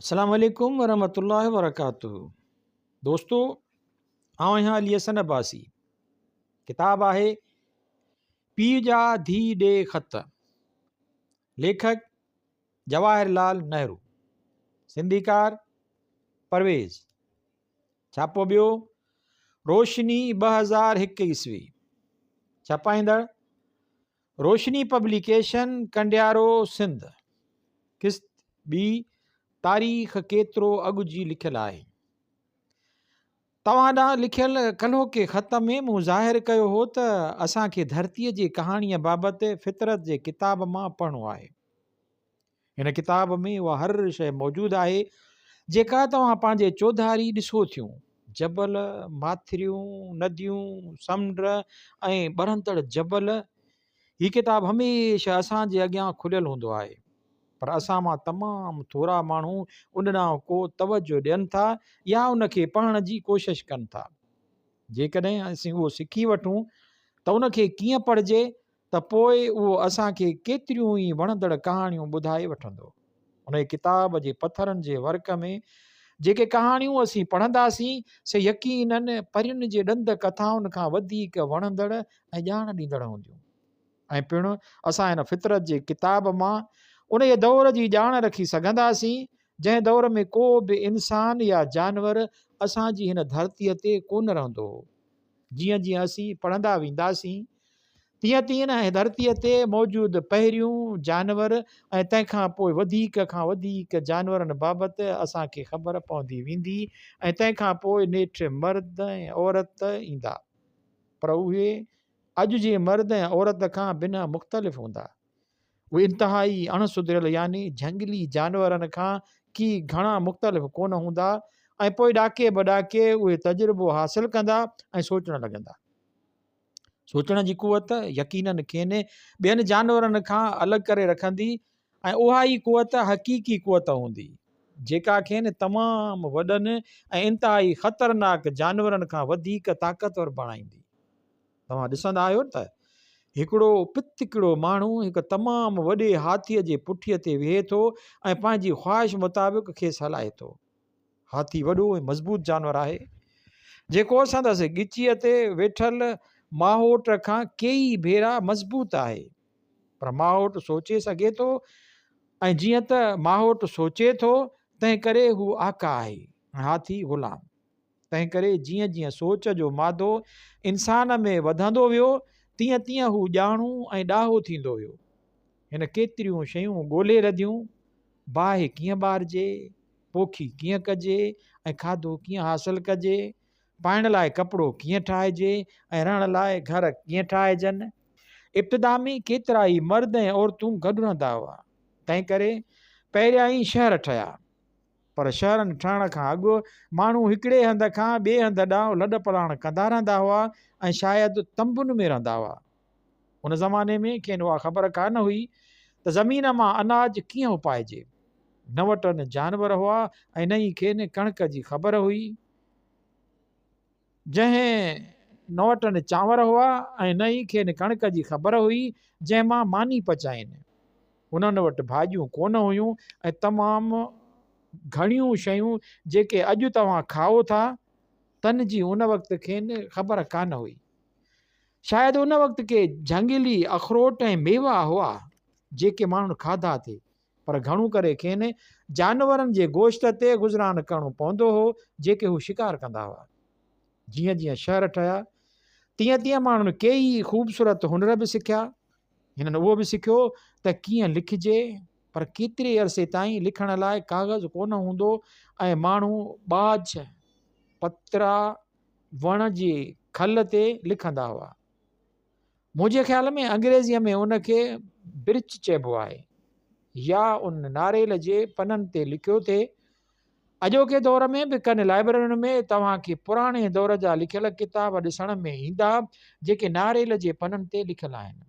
अस्सलाम वालेकुम वरहमतुल्लाहि वबरकातुहू। दोस्तों, आउं आहियां अली हसन अब्बासी। किताब आहे पीउ जा धी ॾे ख़त। लेखक जवाहरलाल नेहरू। सिंधीकार परवेज़। छापो ॿियो रोशनी 2001 ईस्वी। छपाईंदड़ रोशनी पब्लिकेशन कंडियारो सिंध। किस्त ॿी। तारीख़ केतिरो अॻु जी लिखियलु आहे। तव्हां ॾांहुं लिखियल कल्होके ख़त में मूं ज़ाहिर कयो हो त असांखे धरतीअ जी कहाणीअ बाबति फितरत जे किताब मां पढ़णो आहे। हिन किताब में उहा हर शइ मौजूदु आहे जेका तव्हां पंहिंजे चौधारी ॾिसो थियूं। जबल, माथिरियूं, नदियूं, समुंड ऐं ॿरंदड़ जबल। हीअ किताब हमेशह असांजे अॻियां खुलियल हूंदो आहे, पर असां मां तमामु थोरा माण्हू उन ॾांहुं को तवजो ॾियनि था या उनखे पढ़ण जी कोशिशि कनि था। जेकॾहिं असीं उहो सिखी वठूं त उनखे कीअं पढ़िजे त पोइ उहो असांखे केतिरियूं ई वणंदड़ कहाणियूं ॿुधाए वठंदो। उन किताब जे पथरनि जे वर्क में जेके कहाणियूं असीं पढ़ंदासीं से यकीनन परियुनि जे ॾंद कथाउनि खां वधीक वणंदड़ ऐं ॼाण ॾींदड़ हूंदियूं। ऐं पिणु असां हिन फितरत जे किताब मां उन दौर जी ॼाण रखी सघंदासीं जंहिं दौर में को बि इंसान या जानवर असांजी हिन धरतीअ ते कोन रहंदो हो। जीअं जीअं असीं पढ़ंदा वेंदासीं तीअं तीअं न धरतीअ ते मौजूदु पहिरियूं जानवर ऐं तंहिंखां पोइ वधीक खां वधीक जानवरनि बाबति असांखे ख़बर पवंदी वेंदी ऐं तंहिंखां पोइ नेठि मर्द ऐं औरत ईंदा, पर उहे अॼु जे मर्द ऐं औरत खां बिना मुख़्तलिफ़ हूंदा। उहे इंतिहाई अणसुधरियल यानी झंगली जानवरनि खां की घणा मुख़्तलिफ़ कोन हूंदा ऐं पोइ ॾाके बॾाके उहे तजुर्बो हासिलु कंदा ऐं सोचणु लॻंदा। सोचण जी कुवत यकीननि खेनि ॿियनि जानवरनि खां अलॻि करे रखंदी ऐं उहा ई कुवत हक़ीक़ी कुवत हूंदी जेका खेनि तमामु वॾनि ऐं इंतिहाई ख़तरनाक जानवरनि खां वधीक ताक़तवर बणाईंदी। तव्हां ॾिसंदा आहियो त हिकिड़ो पितिकिड़ो माण्हू हिकु तमामु वॾे हाथीअ जे पुठीअ ते वेहे थो ऐं पंहिंजी ख़्वाहिश मुताबिक़ खेसि हलाए थो। हाथी वॾो ऐं मज़बूत जानवर आहे जेको संदसि ॻिचीअ ते वेठल माहोट खां कई भेरा मज़बूत आहे, पर माहोट सोचे सघे थो ऐं जीअं त माहोट सोचे थो तंहिं करे हू आका आहे ऐं हाथी ग़ुलाम। तंहिं करे जीअं जीअं सोच जो मादो इंसान में वधंदो वियो तीअं तीअं हू ॼाणू ऐं ॾाहो थींदो वियो। हिन केतिरियूं शयूं ॻोल्हे रधियूं, बाहि कीअं ॿारिजे, पोखी कीअं कजे ऐं खाधो कीअं हासिलु कजे, पाइण लाइ कपिड़ो कीअं ठाहिजे ऐं रहण लाइ घर कीअं ठाहिजनि। इब्तिदा में केतिरा ई मर्द ऐं औरतूं गॾु रहंदा हुआ, तंहिं करे पहिरियां ई शहर ठहिया, पर शहरनि ठहण खां अॻु माण्हू हिकिड़े हंध खां ॿिए हंध ॾांहुं लॾ पलाण कंदा रहंदा हुआ ऐं शायदि तंबुनि में रहंदा हुआ। उन ज़माने में खेनि उहा ख़बर कान हुई त ज़मीन मां अनाज कीअं उपाइजे। न वटि जानवर हुआ ऐं न ई खेनि कणिक जी ख़बर हुई, जंहिं न वटि चांवर हुआ ऐं न ई खेनि कणिक जी ख़बर हुई जंहिंमां मानी पचाइनि। उन्हनि वटि भाॼियूं कोन हुयूं ऐं तमामु घणियूं शयूं जेके अॼु तव्हां खाओ था तन जी उन वक़्तु खेनि ख़बर कान हुई। शायदि उन वक़्तु के झंगली अखरोट ऐं मेवा हुआ जेके माण्हुनि खाधा थे, पर घणो करे खेनि जानवरनि जे गोश्त ते गुज़रान करणो पवंदो हो जेके हू शिकार कंदा हुआ। जीअं जीअं शहर ठहिया तीअं तीअं माण्हुनि कई ख़ूबसूरत हुनर बि सिखिया। हिननि उहो बि सिखियो त कीअं लिखिजे, पर केतिरे अरसे ताईं लिखण लाइ काग़ज़ कोन हूंदो ऐं माण्हू ॿाझ, पत्रा, वण जे खल ते लिखंदा हुआ। मुंहिंजे ख़्याल में अंग्रेज़ीअ में उनखे ब्रिच चइबो आहे या उन नारेल जे पननि ते लिखियो थिए। अॼोके दौर में बि कनि लाइब्रेरियुनि में तव्हांखे पुराणे दौर जा लिखियल किताब ॾिसण में ईंदा जेके नारेल जे पननि ते लिखियल आहिनि।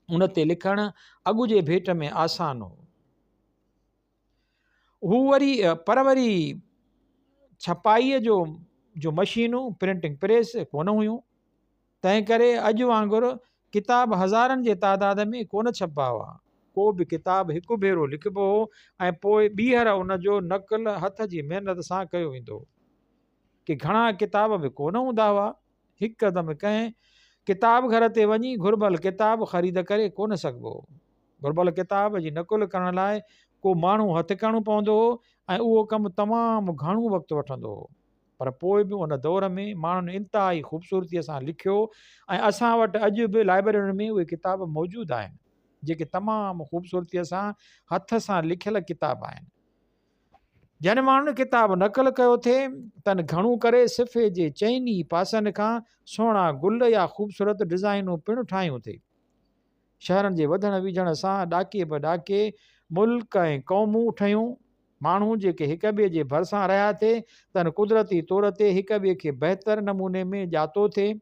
उन ते लिखणु अॻु जे भेट में आसान हो। पर वरी छपाईअ जो मशीनूं, प्रिंटिंग प्रेस कोन हुयूं, तंहिं करे अॼु वांगुरु किताब हज़ारनि जे तादाद में कोन छपा हुआ। को बि किताबु हिकु भेरो लिखिबो हो ऐं पोइ ॿीहर उनजो नक़ल हथ जी महिनत सां कयो वेंदो हो। कि घणा किताब बि कोन हूंदा हुआ, हिकदमि कंहिं किताब घर ते वञी घुर्बल किताब ख़रीद करे कोन सघिबो हो। घुर्बल किताब जी नक़ुल करण लाइ को माण्हू हथु करणो पवंदो हो ऐं उहो कमु तमामु घणो वक़्तु वठंदो हो। पर पोइ बि उन दौर में माण्हुनि इंतिहाई ख़ूबसूरतीअ सां लिखियो ऐं असां वटि अॼु बि लाइब्रेरियुनि में उहे किताब मौजूदु आहिनि जेके तमामु ख़ूबसूरतीअ सां हथ सां लिखियल किताब आहिनि। जॾहिं माण्हुनि किताब नक़ल कयो थिए तन घणो करे सिफ़े जे चइनी पासनि खां सुहिणा गुल या ख़ूबसूरत डिज़ाइनूं पिणु ठाहियूं थिए। शहरनि जे वधण विझण सां ॾाके बि ॾाके मुल्क ऐं क़ौमूं ठहियूं। माण्हू जेके हिक ॿिए जे भरिसां रहिया थिए तन कुदरती तौर ते हिक ॿिए खे बहितर नमूने में ॼातो थिए।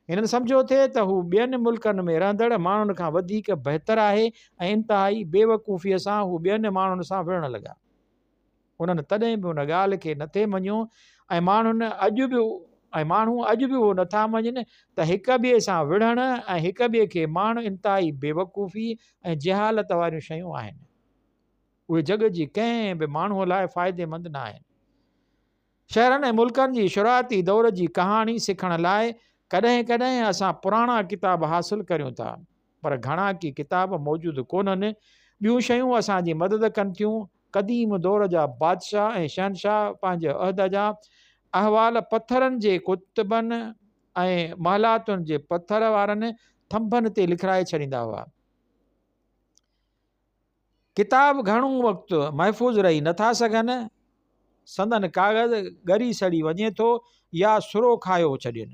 हिननि सम्झो थिए त हू ॿियनि मुल्कनि में रहंदड़ माण्हुनि खां वधीक बहितर आहे ऐं इंतिहाई बेवकूफ़ीअ सां हू ॿियनि माण्हुनि सां विढ़ण लॻा। उन्हनि तॾहिं बि उन ॻाल्हि खे नथे मञियो ऐं माण्हू अॼु बि उहो नथा मञनि त हिक ॿिए सां विढ़ण ऐं हिक ॿिए खे माण्हू इंतिहाई बेवकूफ़ी ऐं जहालत वारियूं शयूं आहिनि। उहे जग जी कंहिं बि माण्हूअ लाइ फ़ाइदेमंद न आहिनि। शहरनि ऐं मुल्कनि जी शुरूआती दौर जी कहाणी सिखण लाइ कॾहिं कॾहिं असां पुराणा किताब हासिलु करियूं था, पर घणा की किताब मौजूदु कोन्हनि। ॿियूं शयूं असांजी मदद कनि थियूं। क़दीम दौर जा बादशाह ऐं शहनशाह पंहिंजे अहद जा अहवाल पथरनि जे कुतबनि ऐं महलातुनि जे पथर वारनि थंभनि ते लिखाए छॾींदा हुआ। किताब घणो वक़्तु महफ़ूज़ रही नथा सघनि, संदन काग़ज़ ॻरी सड़ी वञे थो या सुरो खायो छॾनि,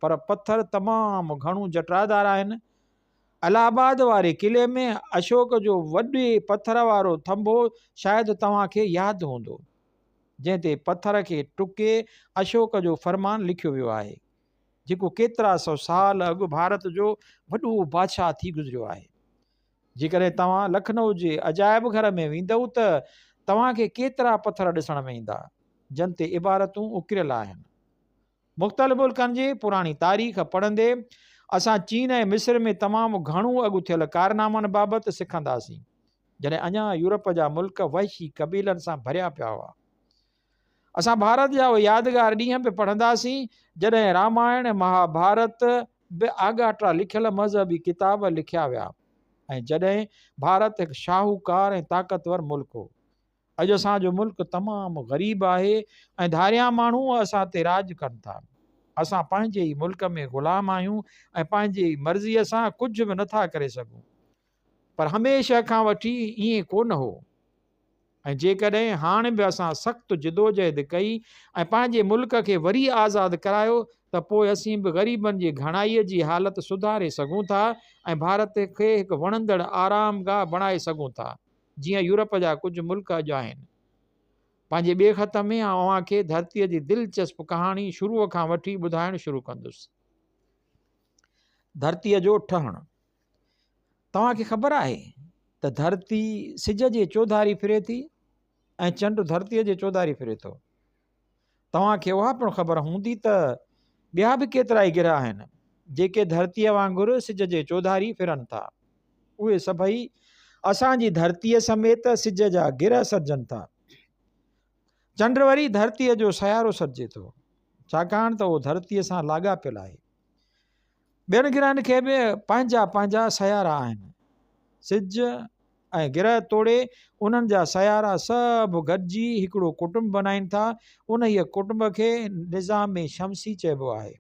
पर पथर तमामु घणो जटरादार आहिनि। इलाहाबाद वारे किले में अशोक जो वॾे पथर वारो थंभो शायदि तव्हांखे यादि हूंदो, जंहिं ते पथर खे टुके अशोक जो फ़रमान लिखियो वियो आहे, जेको केतिरा सौ साल अॻु भारत जो वॾो बादशाह थी गुज़रियो आहे। जेकॾहिं तव्हां लखनऊ जे अजायब घर में वेंदव त तव्हांखे केतिरा पथर ॾिसण में ईंदा जिन ते इबारतूं उकिरियल आहिनि। मुख़्तलिफ़ मुल्कनि जी पुराणी तारीख़ पढ़ंदे असां चीन ऐं मिस्र में तमामु घणो अॻु थियल कारनामनि बाबति सिखंदासीं, जॾहिं अञा यूरोप जा मुल्क वहशी क़बीलनि सां भरिया पिया हुआ। असां भारत जा उहे यादगार ॾींहं बि पढ़ंदासीं जॾहिं रामायण महाभारत बि आगाटा लिखियल मज़हबी किताब लिखिया विया ऐं जॾहिं भारत हिकु शाहूकार ऐं ताक़तवर मुल्क हो। अॼु असांजो मुल्क तमामु ग़रीब आहे ऐं धारिया माण्हू असां ते राज कनि था। असां पंहिंजे ई मुल्क में ग़ुलाम आहियूं ऐं पंहिंजे ई मर्ज़ीअ सां कुझु बि नथा करे सघूं। पर हमेशह खां वठी ईअं कोन हो ऐं जेकॾहिं हाणे बि असां सख़्तु जिदोजहद कई ऐं पंहिंजे मुल्क खे वरी आज़ादु करायो त पोइ असीं बि ग़रीबनि जी घणाईअ जी हालति सुधारे सघूं था ऐं भारत खे हिकु वणंदड़ आरामगाह बणाए सघूं था, जीअं यूरोप जा कुझु मुल्क अॼु आहिनि। पंहिंजे ॿिए ख़त में अव्हांखे धरतीअ जी दिलचस्प कहाणी शुरूअ खां वठी ॿुधाइणु शुरू कंदुसि। धरतीअ जो ठहणु। तव्हांखे ख़बर आहे त धरती सिज जे चौधारी फिरे थी ऐं चंड धरतीअ जे चौधारी फिरे थो। तव्हांखे उहा पिणु ख़बर हूंदी त ॿिया बि केतिरा ई गिरह आहिनि जेके धरतीअ वांगुरु सिज जे चौधारी फिरनि था। उहे सभई असांजी धरतीअ समेत सिज जा गिरह सॾजनि था। चंड वरी धरतीअ जो सयारो सॾिजे थो, छाकाणि त उहो धरतीअ सां लाॻापियल आहे। ॿियनि गिरहनि खे बि पंहिंजा पंहिंजा सयारा आहिनि। सिज ऐं गिरह तोड़े उन्हनि जा सयारा सभु गॾिजी हिकिड़ो कुटुंब बनाइनि था। उन ई कुटुंब खे निज़ाम शमसी चइबो आहे।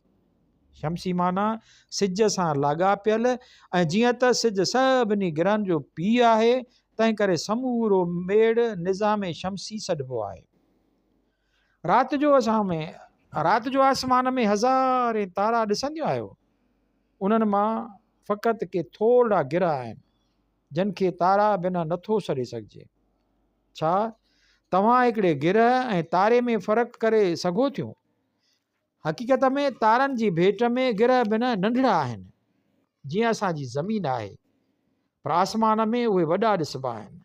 शमसी माना सिज सां लाॻापियल, ऐं जीअं त सिज सभिनी गिरहनि जो पीउ आहे तंहिं करे समूरो मेड़ निज़ाम शमसी सॾिबो आहे। राति जो आसमान में हज़ारे तारा ॾिसंदियूं आहियो। उन्हनि मां फ़क़ति के थोरा गिरह आहिनि जिन खे तारा बिना नथो सॾे सघिजे। छा तव्हां हिकिड़े गिरह ऐं तारे में फ़र्क़ु करे सघो थियूं? हक़ीक़त में तारनि जी भेट में गिरह बिना नंढड़ा आहिनि, जीअं असांजी ज़मीन आहे, पर आसमान में उहे वॾा ॾिसबा आहिनि,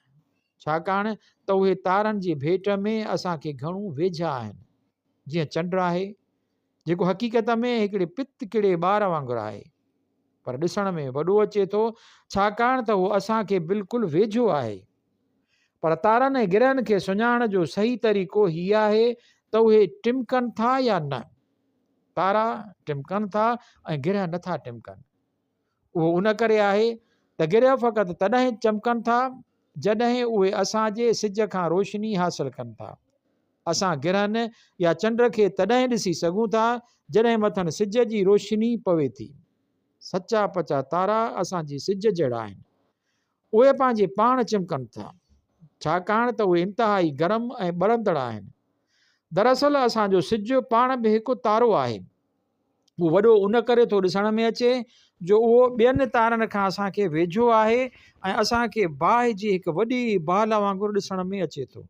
छाकाणि त उहे तारनि जी भेट में असांखे घणो वेझा आहिनि। जीअं चंड आहे जेको हक़ीक़त में हिकिड़े पित किड़े ॿार वांगुरु आहे। पर ॾिसण में वॾो अचे थो, छाकाणि त उहो असांखे बिल्कुलु वेझो आहे। पर तारनि ऐं गिरहनि खे सुञाणण जो सही तरीक़ो हीअ आहे त उहे टिमकनि था या न। तारा टिमकनि था ऐं गिरह नथा टिमकनि। उहो उन करे आहे त गिरह फ़क़ति तॾहिं चमकनि था जॾहिं उहे असांजे सिज खां रोशनी हासिलु कनि था। असां गिरहनि या चंड खे तॾहिं ॾिसी सघूं था जॾहिं मथनि सिज जी रोशनी पवे थी। सचा पचा तारा असांजी सिज जहिड़ा आहिनि। उहे पंहिंजे पाण चिमकनि था, छाकाणि त उहे इंतिहाई गरम ऐं ॿरंदड़ आहिनि। दरअसल असांजो सिज पाण बि हिकु तारो आहे। उहो वॾो उन करे थो ॾिसण में अचे जो उहो ॿियनि तारनि खां असांखे वेझो आहे ऐं असांखे बाहि जी हिकु वॾी बाल वांगुरु ॾिसण में अचे थो।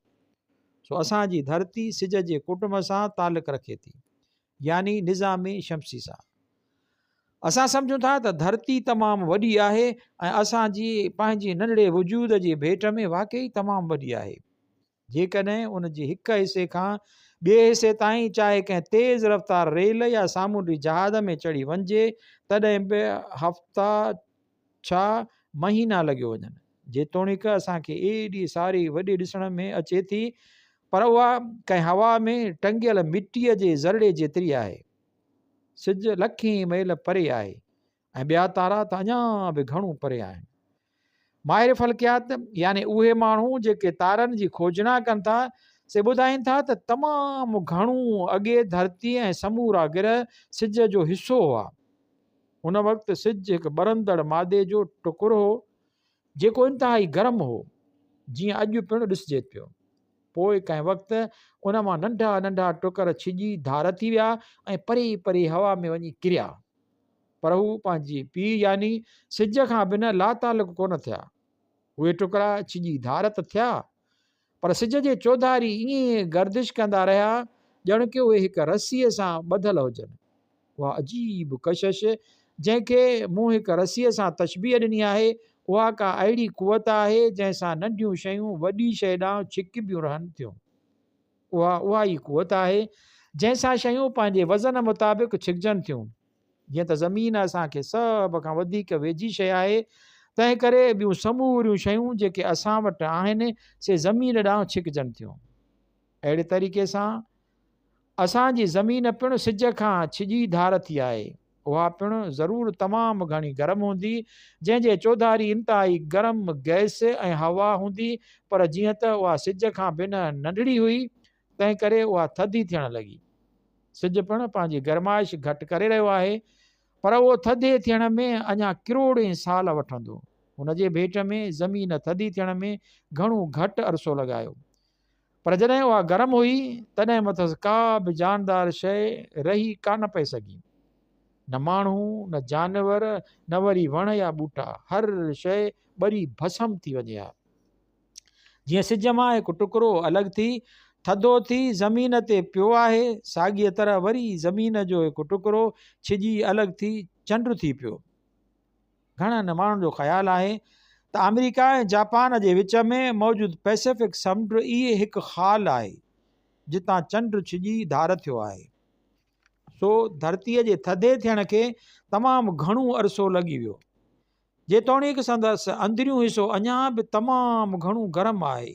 सो असांजी धरती सिज जे कुटुंब सां तालुक़ रखे थी, यानी निज़ाम शमसी सां। असां सम्झूं था त धरती तमामु वॾी आहे ऐं असांजी पंहिंजे नंढड़े वजूद जी भेट में वाक़ई तमामु वॾी आहे। जेकॾहिं उन जे हिकु हिसे खां ॿिए हिसे ताईं चाहे कंहिं तेज़ रफ़्तार रेल या सामूंडी जहाज़ में चढ़ी वञिजे तॾहिं बि हफ़्ता छा महीना लॻी वञनि। जेतोणीकि असांखे एॾी सारी वॾी ॾिसण में अचे थी, पर उहा कंहिं हवा में टंगियल मिटीअ जे ज़रड़े जेतिरी आहे। सिज लखी मैल परे आहे ऐं ॿिया तारा त अञा बि घणो परे आहिनि। माहिर फल्कियात यानी उहे माण्हू जेके तारनि जी खोजना कनि था से ॿुधाइनि था त तमामु घणो अॻे धरती ऐं समूरा गिरह सिज जो हिसो हुआ। उन वक़्तु सिज हिकु ॿरंदड़ मादे जो टुकुर हो जेको इंतिहाई गरम हो, जीअं अॼु पिणु ॾिसिजे पियो। पोइ कंहिं वक़्तु उन मां नंढा नंढा टुकर छिॼी धार थी विया ऐं परे परे हवा में वञी किरिया। पर हू पंहिंजी पीउ यानी सिज खां बिना लातालुक़ कोन थिया। उहे टुकड़ा छिॼी धार त थिया, पर सिज जे चौधारी ईअं गर्दिश कंदा रहिया ॼण की उहे हिकु रसीअ सां ॿधल हुजनि। उहा अजीब कशिश जंहिंखे मूं हिकु रसीअ सां तशबीह ॾिनी आहे, उहा का अहिड़ी कुवत आहे जंहिंसां नंढियूं शयूं वॾी शइ ॾांहुं छिकिबियूं रहनि थियूं। उहा ई कुवत आहे जंहिंसां शयूं पंहिंजे वज़न मुताबिक़ छिकजनि थियूं। जीअं त ज़मीन असांखे सभ खां वधीक वेझी शइ आहे, तंहिं करे ॿियूं समूरियूं शयूं जेके असां वटि आहिनि से ज़मीन ॾांहुं छिकजनि थियूं। अहिड़े तरीक़े सां असांजी ज़मीन पिणु सिज खां छिॼी धार थी आहे। उहा पिणु ज़रूरु तमामु घणी गरम हूंदी, जंहिंजे चौधारी इंतिहाई गरम गैस ऐं हवा हूंदी, पर जीअं त उहा सिज खां बिना नंढड़ी हुई तंहिं करे उहा थधी थियण लॻी। सिज पिणु पंहिंजी गरमाइश घटि करे रहियो आहे, पर उहो थधे थियण में अञा किरोड़े साल वठंदो। हुनजे भेट में ज़मीन थधी थियण में घणो घटि अरसो लॻायो, पर जॾहिं उहा गरम हुई तॾहिं मथसि का बि जानदार शइ रही कान पए सघी। न माण्हू, न जानवर, न वरी वण या ॿूटा, हर शइ ॿरी भस्म थी वञे हा। जीअं सिज मां हिकु टुकड़ो अलॻि थी थधो थी ज़मीन ते पियो आहे, साॻीअ तरह वरी ज़मीन जो हिकु टुकड़ो छिॼी अलॻि थी चंड थी पियो। घणनि माण्हुनि जो ख़्यालु आहे त अमेरिका ऐं जापान जे विच में मौजूदु पैसिफिक समुंड इहे हिकु ख़ाल आहे जितां चंड छिॼी धार थियो आहे। सो धरतीअ जे थधे थियण खे तमामु घणो अरसो लॻी वियो, जेतोणीकि संदसि अंदरियूं हिसो अञा बि तमामु घणो गरम आहे।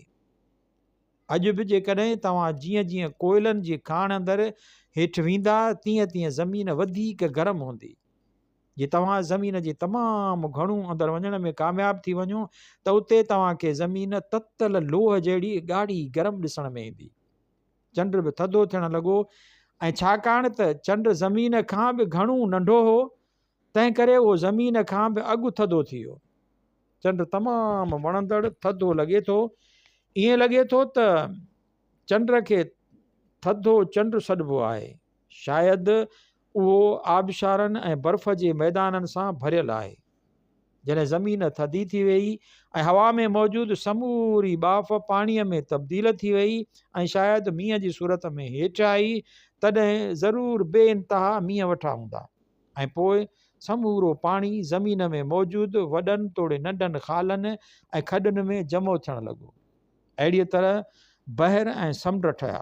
अॼु बि जेकॾहिं तव्हां जीअं जीअं कोयलनि जी खाण अंदरि हेठि वेंदा तीअं तीअं ज़मीन वधीक गरम हूंदी। जे तव्हां ज़मीन जे तमामु घणो अंदरि वञण में कामयाबु थी वञो त उते तव्हांखे ज़मीन ततल लोह जहिड़ी ॻाढ़ी गरम ॾिसण में ईंदी। चंड बि थधो थियणु लॻो ऐं छाकाणि त चंड ज़मीन खां बि घणो नंढो हो तंहिं करे उहो ज़मीन खां बि अॻु थधो थी वियो। चंड तमामु वणंदड़ थधो लॻे थो। ईअं लॻे थो त चंड खे थधो चंड सॾिबो आहे। शायदि उहो आबशारनि ऐं बर्फ़ जे मैदाननि सां भरियल आहे। जॾहिं ज़मीन थधी थी वई ऐं हवा में मौजूदु समूरी बाफ़ पाणीअ में तब्दील थी वई ऐं शायदि मींहं जी सूरत में हेठि आई, तॾहिं ज़रूरु बेइंतिहा मींहं वठा हूंदा ऐं पोइ समूरो पाणी ज़मीन में मौजूदु वॾनि तोड़े नंढनि खालनि ऐं खॾनि में जमो थियणु लॻो। अहिड़ीअ तरह बहर ऐं समुंड ठहिया।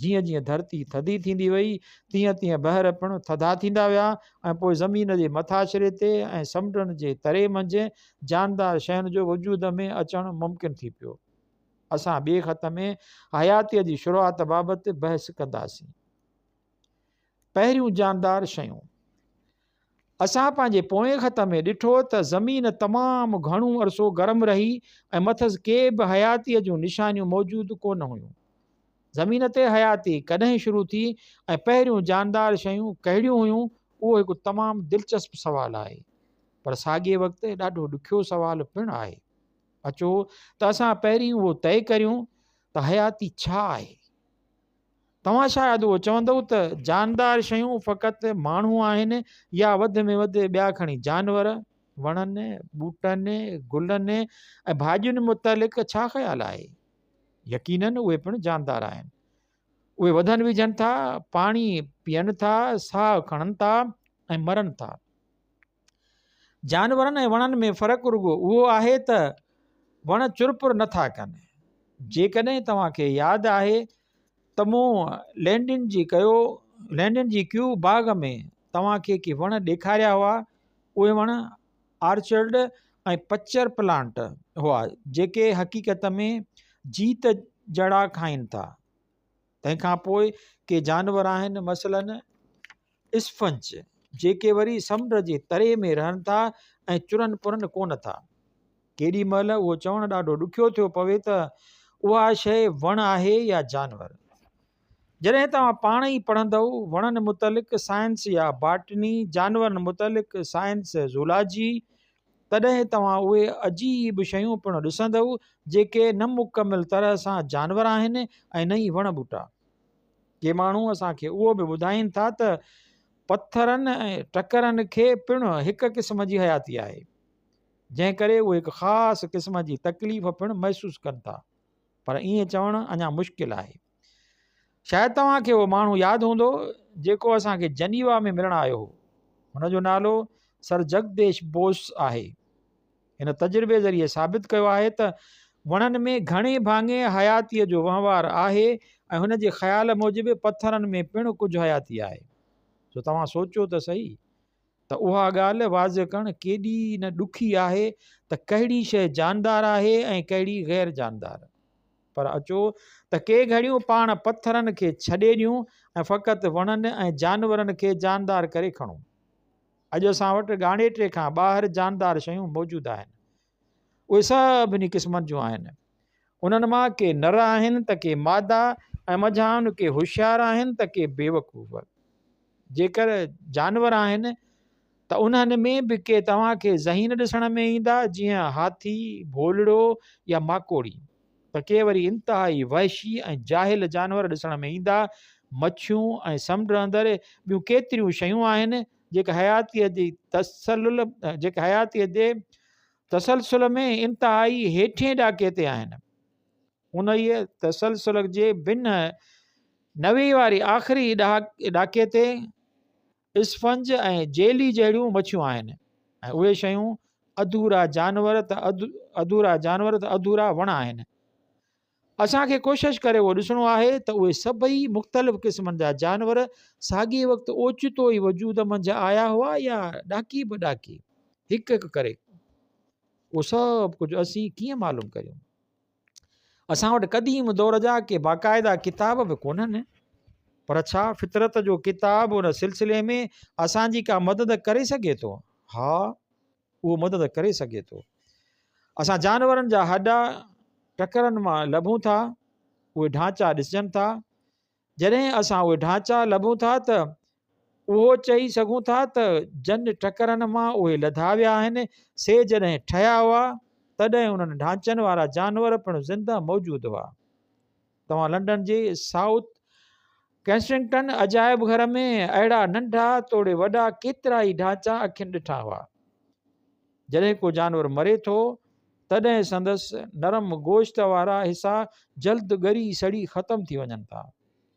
जीअं जीअं धरती थधी थींदी वई तीअं तीअं बहर पिणु थधा थींदा विया ऐं पोइ ज़मीन जे मथाछिरे ते ऐं समुंडनि जे तरे मंझि जानदार शयुनि जो वजूद में अचणु मुमकिन थी पियो। असां ॿिए ख़त में हयातीअ जी शुरूआति बाबति बहस कंदासीं। पहिरियूं जानदार शयूं। असां पंहिंजे पोएं ख़त में ॾिठो त ज़मीन तमामु घणो अरसो गरम रही ऐं मथसि के बि हयातीअ जूं निशानियूं मौजूदु कोन हुयूं। ज़मीन ते हयाती कॾहिं शुरू थी ऐं पहिरियूं जानदार शयूं कहिड़ियूं हुयूं, उहो हिकु तमामु दिलचस्प सुवालु आहे, पर साॻिए वक़्तु ॾाढो ॾुखियो सुवालु पिणु आहे। अचो त असां पहिरीं उहो तइ करियूं त हयाती छा आहे। तव्हां शायदि उहो चवंदव त जानदार शयूं फ़क़ति माण्हू आहिनि या वधि में वधि ॿिया खणी जानवर, वणनि, ॿूटनि, गुलनि ऐं भाॼियुनि मुतलिक़ छा ख़्यालु आहे। यकीननि उहे पिणु जानदार आहिनि। उहे वधनि विझनि था, पाणी पीअनि था, साहु खणनि था ऐं मरनि था। जानवरनि ऐं वणनि में फ़र्क़ु रुॻो उहो आहे त वण चुरपुर नथा कनि। जेकॾहिं तव्हांखे यादि आहे त मूं लैंडिन जी क्यू बाग़ में तव्हांखे के वण ॾेखारिया हुआ। उहे वण आर्चर्ड ऐं पचर प्लांट हुआ जेके हक़ीक़त में जीत जड़ा खाइनि था। तंहिंखां पोइ के जानवर आहिनि, मसलन स्फंज, जेके वरी समुंड जे तरे में रहनि था ऐं चुरनि पुरनि कोन था। केॾी महिल उहो चवणु ॾाढो ॾुखियो थियो पवे त उहा शइ वण आहे या जानवर। जॾहिं तव्हां पाण ई पढ़ंदव वणनि मुतलिक़ साइंस या बाटनी, जानवरनि मुतलिक़ साइंस ज़ूलॉजी, तॾहिं तव्हां उहे अजीब शयूं पिणु ॾिसंदव जेके न मुकमिल तरह सां जानवर आहिनि ऐं न ई वण ॿूटा। के माण्हू असांखे उहो बि ॿुधाइनि था त पथरनि ऐं टकरनि खे पिणु हिकु क़िस्म जी हयाती आहे, जंहिं करे उहे हिकु ख़ासि क़िस्म जी तकलीफ़ पिणु महसूसु कनि था, पर ईअं चवणु अञा मुश्किल आहे। शायदि तव्हांखे उहो माण्हू यादि हूंदो जेको असांखे जनीवा में मिलणु आयो हो। हुनजो नालो सर जगदेश बोस आहे। हिन तजुर्बे ज़रिए साबित कयो आहे त वणनि में घणे भाङे हयातीअ जो वहिंवारु आहे ऐं हुनजे ख़्याल मूजिबि पथरनि में पिणु कुझु हयाती आहे। सो तव्हां सोचियो त सही त उहा ॻाल्हि वाज़ करणु केॾी न ॾुखी आहे त कहिड़ी शइ जानदार आहे ऐं कहिड़ी ग़ैर जानदार। पर अचो त के घड़ियूं पाण पथरनि खे छॾे ॾियूं ऐं फ़क़ति वणनि ऐं जानवरनि खे जानदार करे खणूं। अॼु असां वटि ॻाणेटे खां ॿाहिरि जानदार शयूं मौजूदु आहिनि। उहे सभिनी क़िस्मनि जूं आहिनि। उन्हनि मां के नर आहिनि त के मादा ऐं मझान के होशियार आहिनि त के बेवकूफ़। जेकर जानवर आहिनि त उन्हनि में बि के तव्हांखे ज़हीन ॾिसण में ईंदा, जीअं हाथी, भोलड़ो या माकोड़ी, त के वरी इंतिहाई वहशी ऐं जाहिल जानवर ॾिसण में ईंदा। मच्छियूं ऐं समुंड अंदरि ॿियूं केतिरियूं शयूं आहिनि जेके हयातीअ जे तसलसुल में इंतिहाई हेठिएं ॾाके ते आहिनि। उन ई तसलसुल जे भिन्न नवे वारी आख़िरी ॾाके ते स्फंज ऐं जेली जहिड़ियूं मच्छियूं आहिनि ऐं उहे शयूं अधूरा जानवर त अधूरा वण आहिनि। असांखे कोशिशि करे उहो ॾिसणो आहे त उहे सभई मुख़्तलिफ़ क़िस्मनि जा जानवर साॻिए वक़्तु ओचितो ई वजूद मंझि आया हुआ या ॾाकी बि ॾाकी हिकु हिकु करे। उहो सभु कुझु असीं कीअं मालूम करियूं। असां वटि क़दीम दौर जा के बाक़ाइदा किताब बि कोन्हनि, पर छा फितरत जो किताब उन सिलसिले में असांजी का मदद करे सघे थो? हा, उहो मदद करे सघे थो। असां जानवरनि जा हॾा टकरनि मां लभूं था, उहे ढांचा ॾिसजनि था। जॾहिं असां उहे ढांचा लभूं था त उहो चई सघूं था त जन टकरनि मां उहे लधा विया आहिनि। से जॾहिं ठहिया हुआ तॾहिं उन्हनि ढांचनि वारा जानवर पिणु ज़िंदा मौजूदु हुआ। तव्हां लंडन जे साउथ कैंसिंगटन अजायब घर में अहिड़ा नंढा तोड़े वॾा केतिरा ई ढांचा अखियुनि ॾिठा हुआ। जॾहिं को जानवर मरे थो तॾहिं संदसि नरम गोश्त वारा हिसा जल्द ॻरी सड़ी ख़तमु थी वञनि था,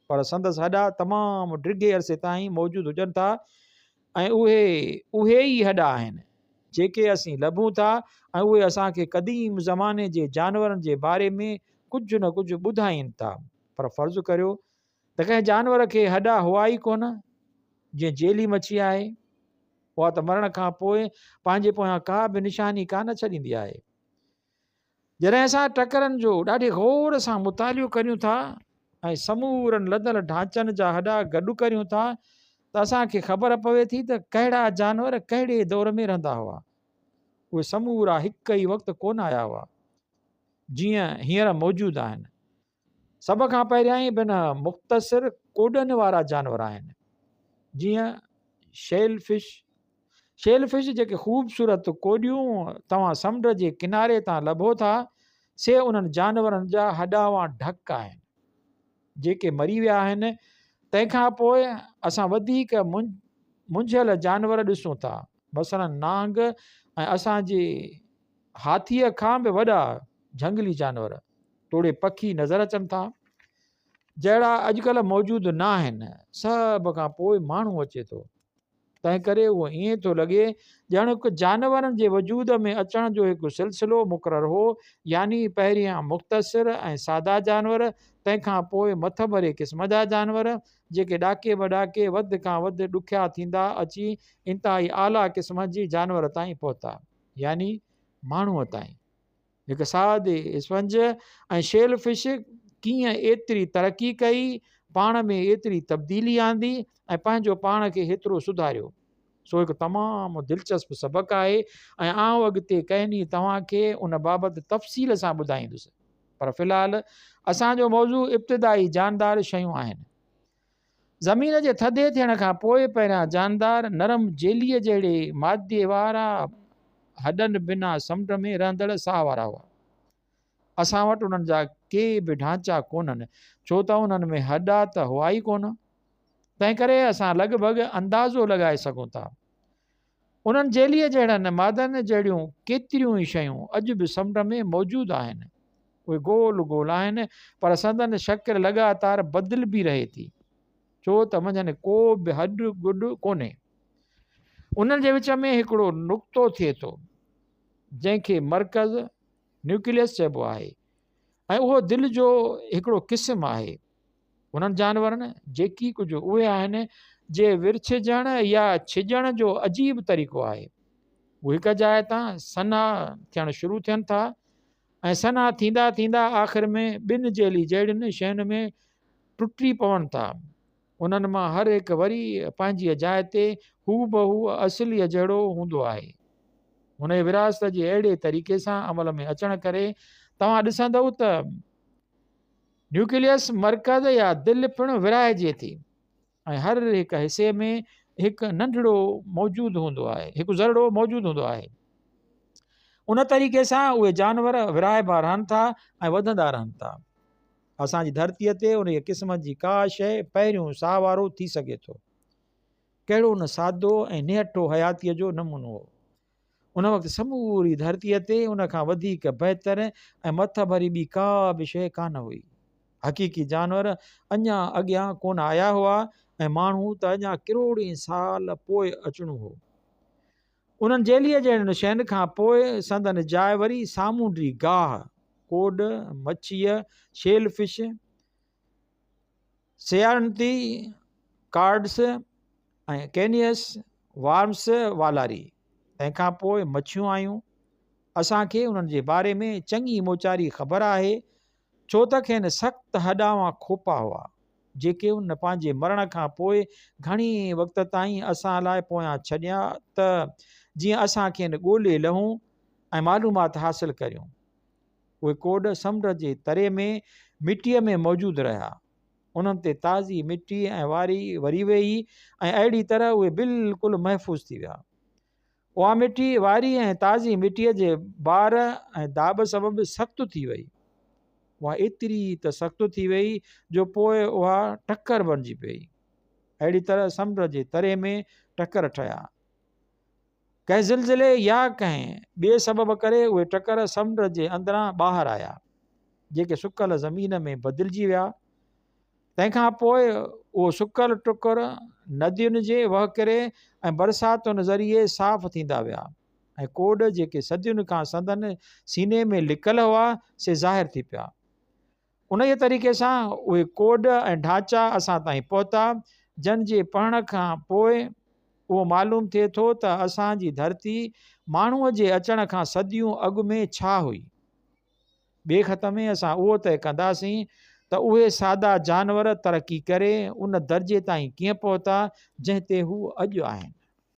पर संदसि हॾा तमामु डिघे अरसे ताईं मौजूदु हुजनि था ऐं उहे ई हॾा आहिनि जेके असीं लभूं था ऐं उहे असांखे क़दीम ज़माने जे जानवरनि जे बारे में कुझु न कुझु ॿुधाइनि था। पर फ़र्ज़ु करियो त कंहिं जानवर खे हॾा हुआ ई कोन, जीअं जेली मच्छी आहे, उहा त मरण खां पोइ पंहिंजे पोयां का बि निशानी कान छॾींदी आहे। जॾहिं असां टकरनि जो ॾाढे गौर सां मुतालियो करियूं था ऐं समूरनि लदल ढांचनि जा हॾा गॾु करियूं था, त असांखे ख़बर पवे थी त कहिड़ा जानवर कहिड़े दौर में रहंदा हुआ। उहे समूरा हिकु ई वक़्तु कोन आया हुआ जीअं हींअर मौजूदु आहिनि। सभ खां पहिरियां ई बिन मुख़्तसिर कोडनि वारा जानवर आहिनि, जीअं शेल फिश जेके ख़ूबसूरत कोडियूं तव्हां समुंड जे किनारे तां लभो था, से उन्हनि जानवरनि जा हॾावां ढक आहिनि जेके मरी विया आहिनि। तंहिंखां पोइ असां वधीक मुंझियल जानवर ॾिसूं था, मसलन नांग ऐं असांजे हाथीअ खां बि वॾा झंगली जानवर, तोड़े पखी नज़र अचनि था, जहिड़ा अॼुकल्ह मौजूदु न आहिनि। सभ खां पोइ माण्हू अचे थो, तंहिं करे उहो ईअं थो लॻे ॼण हिकु जानवरनि जे वजूद में अचण जो हिकु सिलसिलो मुक़ररु हो, यानी पहिरियां मुख़्तसिर ऐं सादा जानवर, तंहिंखां पोइ मथ भरे क़िस्म जा जानवर जेके ॾाके वॾाके वधि खां वधि ॾुखिया थींदा अची इंतिहाई आला क़िस्म जी जानवर ताईं पहुता, यानी माण्हूअ ताईं। हिकु सादे स्पंज ऐं शेल फिश कीअं एतिरी तरक़ी कई, पाण में एतिरी तब्दीली आंदी ऐं पंहिंजो पाण खे हेतिरो सुधारियो, सो हिकु तमामु दिलचस्प सबक़ु आहे ऐं आउं अॻिते कंहिं ॾींहुं तव्हांखे उन बाबति तफ़सील सां ॿुधाईंदुसि। पर फ़िलहालु असांजो मौज़ू इब्तिदाई जानदार शयूं आहिनि। ज़मीन जे थधे थियण खां पोइ पहिरियां जानदार नरम जेलीअ जहिड़े मादे वारा हॾनि बिना समुंड में रहंदड़ साह वारा हुआ। असां वटि उन्हनि जा के बि ढांचा कोन्हनि, छो त उन्हनि में हॾा त हुआ ई कोन। तंहिं करे असां लॻभॻि अंदाज़ो लॻाए सघूं था। उन्हनि जेलीअ जहिड़नि मादनि जहिड़ियूं केतिरियूं ई शयूं अॼु बि समुंड में मौजूदु आहिनि। उहे गोल गोल आहिनि, पर संदन शक्ल लगातार बदिलबी रहे थी, छो त मंझंदि को बि हॾु गुॾु कोन्हे। उन्हनि जे विच में हिकिड़ो नुक़्तो थिए थो, जंहिंखे मर्कज़ न्यूक्लियस चइबो आहे, ऐं उहो दिलि जो हिकिड़ो क़िस्म आहे। उन्हनि जानवरनि जेकी कुझु उहे आहिनि जे विरछजण या छिजण जो अजीब तरीक़ो आहे। उहे हिकु जाइ तां सना थियणु शुरू थियनि था ऐं सना थींदा थींदा आख़िर में ॿिनि जेली जहिड़ियुनि शयुनि में टुटी पवनि था। उन्हनि मां हर हिकु वरी पंहिंजी जाइ ते हू बहू असलीअ जहिड़ो हूंदो आहे। हुन जी विरासत जे अहिड़े तरीक़े सां अमल में अचण करे तव्हां ॾिसंदव त न्यूक्लियस मर्कज़ या दिलि पिणु विराइजे थी ऐं हर हिकु हिसे में हिकु नंढड़ो मौजूदु हूंदो आहे, हिकु ज़रड़ो मौजूदु हूंदो आहे। उन तरीक़े सां उहे जानवर विराइबा रहनि था ऐं वधंदा रहनि था। असांजी धरतीअ ते उन क़िस्म जी का शइ पहिरियों साह वारो थी सघे थो। कहिड़ो न सादो ऐं निहठो हयातीअ जो नमूनो हो। उन वक़्तु समूरी धरतीअ ते उन खां वधीक बहितर ऐं मथ भरी ॿी का बि शइ कान हुई। हक़ीक़ी जानवर अञा अॻियां कोन आया हुआ ऐं माण्हू त अञा किरोड़े साल पोइ अचणो हो। उन्हनि जेलीअ जहिड़नि शयुनि खां पोइ संदन जाइ वरी सामूंडी गाह, कोड, मच्छीअ, शेल फिश, सियाणती, कार्ड्स ऐं कैनियस, वार्म्स, वालारी, तंहिंखां पोइ मच्छियूं आयूं। असांखे उन्हनि जे बारे में चङी मोचारी ख़बर आहे, छो त खेनि सख़्तु हॾावां खोपा हुआ जेके उन पंहिंजे मरण खां पोइ घणी वक़्त ताईं असां लाइ पोयां छॾिया त जीअं असां खेनि ॻोल्हे लहूं ऐं मालूमात हासिलु करियूं। उहे कोड समुंड जे तरे में मिटीअ में मौजूदु रहिया। उन्हनि ते ताज़ी मिटी ऐं वारी वरी वेई ऐं अहिड़ी तरह उहे बिल्कुलु महफ़ूज़ थी विया। उहा मिटी वारी ऐं ताज़ी मिटीअ जे बार ऐं दाब सबबि सख़्तु थी वई। उहा एतिरी त सख़्तु थी वई जो पोइ उहा टकर बणिजी पई। अहिड़ी तरह समुंड जे तरे में टकर ठहिया। कंहिं ज़िलज़िले या कंहिं ॿिए सबब करे उहे टकर समुंड जे अंदरां ॿाहिरि आया, जेके सुकल ज़मीन में बदिलजी विया। तंहिंखां पोइ उहो सुकल टुकर नदियुनि जे वहकिरे ऐं बरसातुनि ज़रिए साफ़ थींदा विया ऐं कोड जेके सदियुनि खां संदन सीने में लिकल हुआ से ज़ाहिर थी पिया। उन जे तरीक़े सां उहे कोड ऐं ढांचा असां ताईं पहुता, जंहिंजे पढ़ण खां पोइ उहो मालूम थिए थो त असांजी धरती माण्हूअ जे अचण खां सदियूं अॻु में छा हुई। ॿिए ख़त में असां उहो तय कंदासीं त उहे सादा जानवर तरक़ी करे उन दर्जे ताईं कीअं पहुता जंहिं ते हू अॼु आहिनि।